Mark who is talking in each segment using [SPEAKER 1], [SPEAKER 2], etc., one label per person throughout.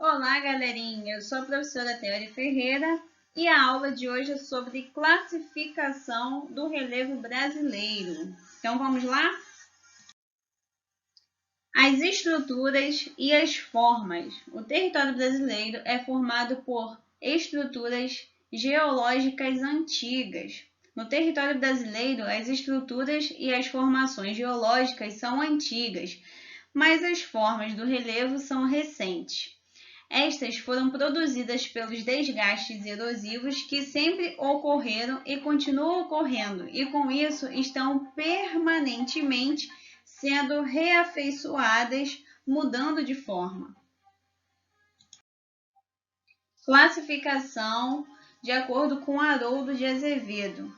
[SPEAKER 1] Olá, galerinha! Eu sou a professora Teori Ferreira e a aula de hoje é sobre classificação do relevo brasileiro. Então, vamos lá? As estruturas e as formas. O território brasileiro é formado por estruturas geológicas antigas. No território brasileiro, as estruturas e as formações geológicas são antigas, mas as formas do relevo são recentes. Estas foram produzidas pelos desgastes erosivos que sempre ocorreram e continuam ocorrendo, e com isso estão permanentemente sendo reafeiçoadas, mudando de forma. Classificação de acordo com Haroldo de Azevedo.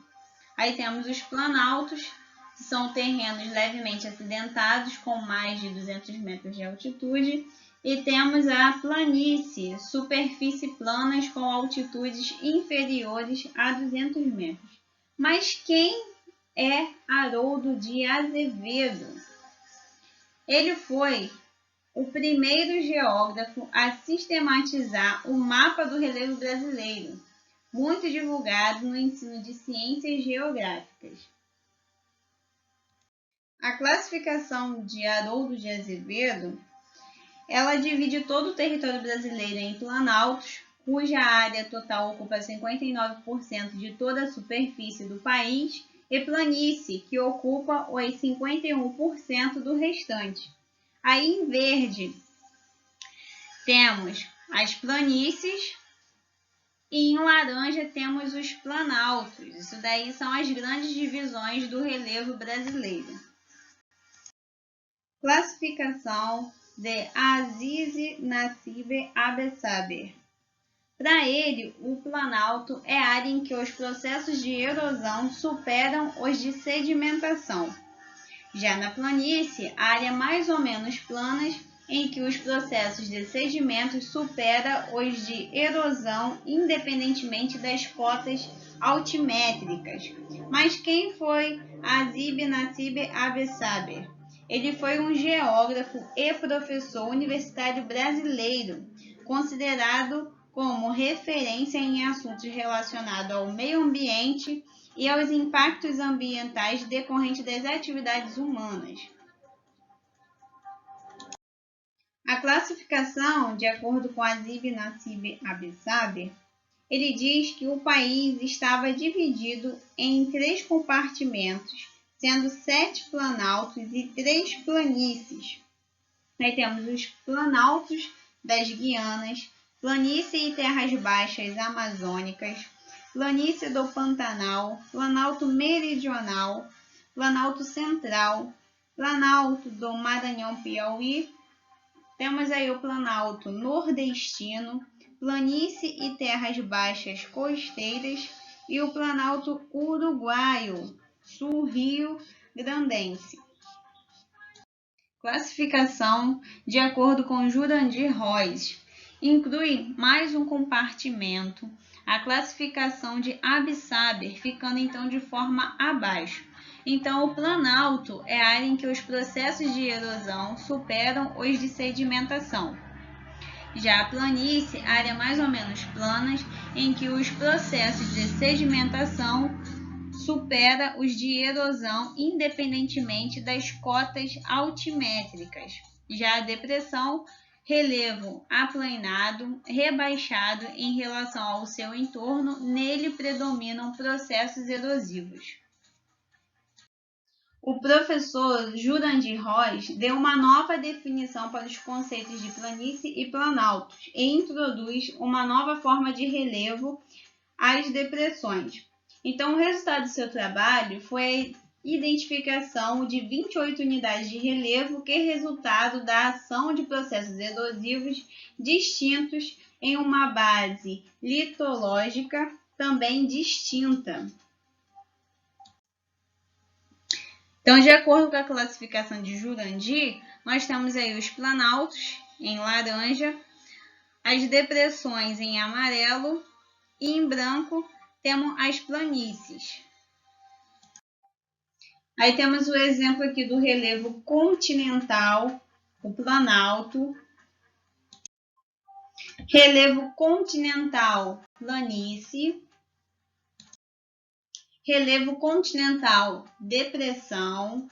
[SPEAKER 1] Aí temos os planaltos, que são terrenos levemente acidentados com mais de 200 metros de altitude. E temos a planície, superfície planas com altitudes inferiores a 200 metros. Mas quem é Haroldo de Azevedo? Ele foi o primeiro geógrafo a sistematizar o mapa do relevo brasileiro, muito divulgado no ensino de ciências geográficas. A classificação de Haroldo de Azevedo ela divide todo o território brasileiro em planaltos, cuja área total ocupa 59% de toda a superfície do país, e planície, que ocupa os 51% do restante. Aí em verde temos as planícies e em laranja temos os planaltos. Isso daí são as grandes divisões do relevo brasileiro. Classificação de Aziz Nassib Abessaber. Para ele, o planalto é a área em que os processos de erosão superam os de sedimentação. Já na planície, a área mais ou menos planas em que os processos de sedimentos superam os de erosão independentemente das cotas altimétricas. Mas quem foi Aziz Nassib Abessaber? Ele foi um geógrafo e professor universitário brasileiro, considerado como referência em assuntos relacionados ao meio ambiente e aos impactos ambientais decorrentes das atividades humanas. A classificação, de acordo com Aziz Nassib Abessaber, ele diz que o país estava dividido em 3 compartimentos, sendo 7 planaltos e 3 planícies. Aí temos os planaltos das Guianas, planície e terras baixas amazônicas, planície do Pantanal, planalto meridional, planalto central, planalto do Maranhão-Piauí, temos aí o planalto nordestino, planície e terras baixas costeiras e o planalto uruguaio, sul-rio grandense. Classificação de acordo com Jurandir Roys. Inclui mais um compartimento, a classificação de Abessaber, ficando então de forma abaixo. Então, o planalto é a área em que os processos de erosão superam os de sedimentação. Já a planície, área mais ou menos planas, em que os processos de sedimentação supera os de erosão independentemente das cotas altimétricas. Já a depressão, relevo aplanado, rebaixado em relação ao seu entorno, nele predominam processos erosivos. O professor Jurandir Roys deu uma nova definição para os conceitos de planície e planaltos e introduz uma nova forma de relevo às depressões. Então, o resultado do seu trabalho foi a identificação de 28 unidades de relevo que é resultado da ação de processos erosivos distintos em uma base litológica também distinta. Então, de acordo com a classificação de Jurandir, nós temos aí os planaltos em laranja, as depressões em amarelo e em branco temos as planícies. Aí temos o exemplo aqui do relevo continental, o planalto. Relevo continental, planície. Relevo continental, depressão.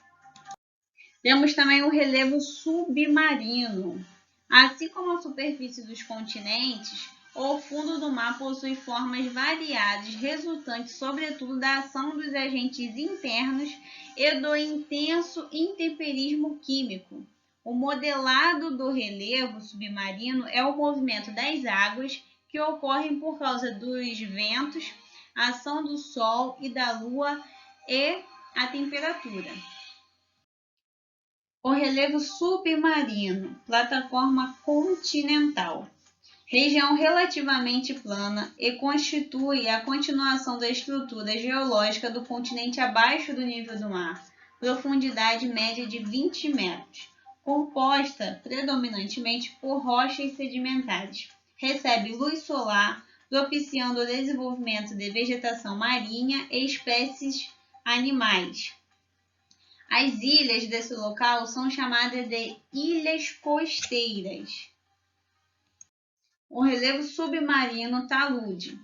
[SPEAKER 1] Temos também o relevo submarino. Assim como a superfície dos continentes, o fundo do mar possui formas variadas, resultantes sobretudo da ação dos agentes internos e do intenso intemperismo químico. O modelado do relevo submarino é o movimento das águas que ocorrem por causa dos ventos, a ação do Sol e da Lua e a temperatura. O relevo submarino, plataforma continental. Região relativamente plana e constitui a continuação da estrutura geológica do continente abaixo do nível do mar, profundidade média de 20 metros, composta predominantemente por rochas sedimentares. Recebe luz solar, propiciando o desenvolvimento de vegetação marinha e espécies animais. As ilhas desse local são chamadas de ilhas costeiras. O relevo submarino talude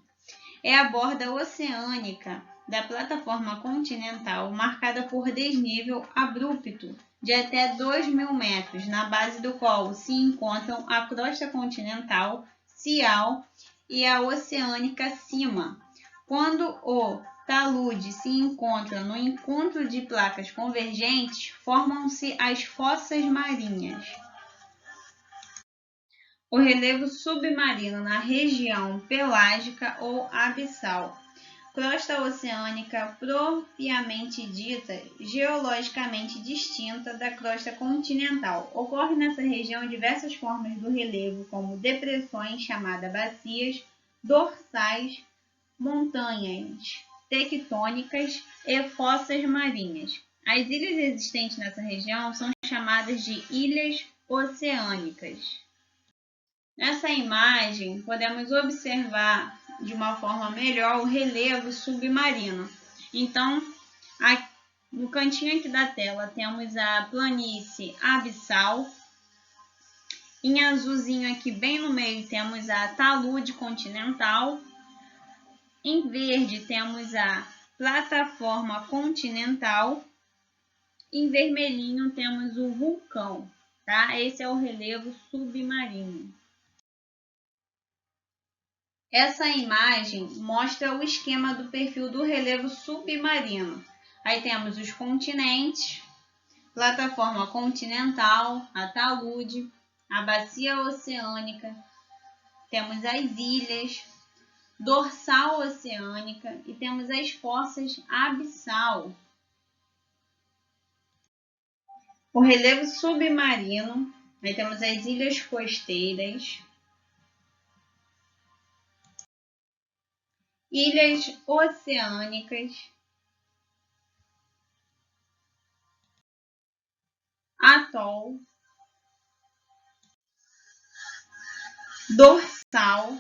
[SPEAKER 1] é a borda oceânica da plataforma continental marcada por desnível abrupto de até 2.000 metros, na base do qual se encontram a crosta continental, cial e a oceânica cima. Quando o talude se encontra no encontro de placas convergentes, formam-se as fossas marinhas. O relevo submarino na região pelágica ou abissal. Crosta oceânica propriamente dita, geologicamente distinta da crosta continental. Ocorre nessa região diversas formas do relevo, como depressões chamadas bacias, dorsais, montanhas tectônicas e fossas marinhas. As ilhas existentes nessa região são chamadas de ilhas oceânicas. Nessa imagem, podemos observar de uma forma melhor o relevo submarino. Então, no cantinho aqui da tela, temos a planície abissal. Em azulzinho aqui, bem no meio, temos a talude continental. Em verde, temos a plataforma continental. Em vermelhinho, temos o vulcão, tá? Esse é o relevo submarino. Essa imagem mostra o esquema do perfil do relevo submarino. Aí temos os continentes, plataforma continental, a talude, a bacia oceânica, temos as ilhas, dorsal oceânica e temos as fossas abissal. O relevo submarino, aí temos as ilhas costeiras, ilhas oceânicas, atol, dorsal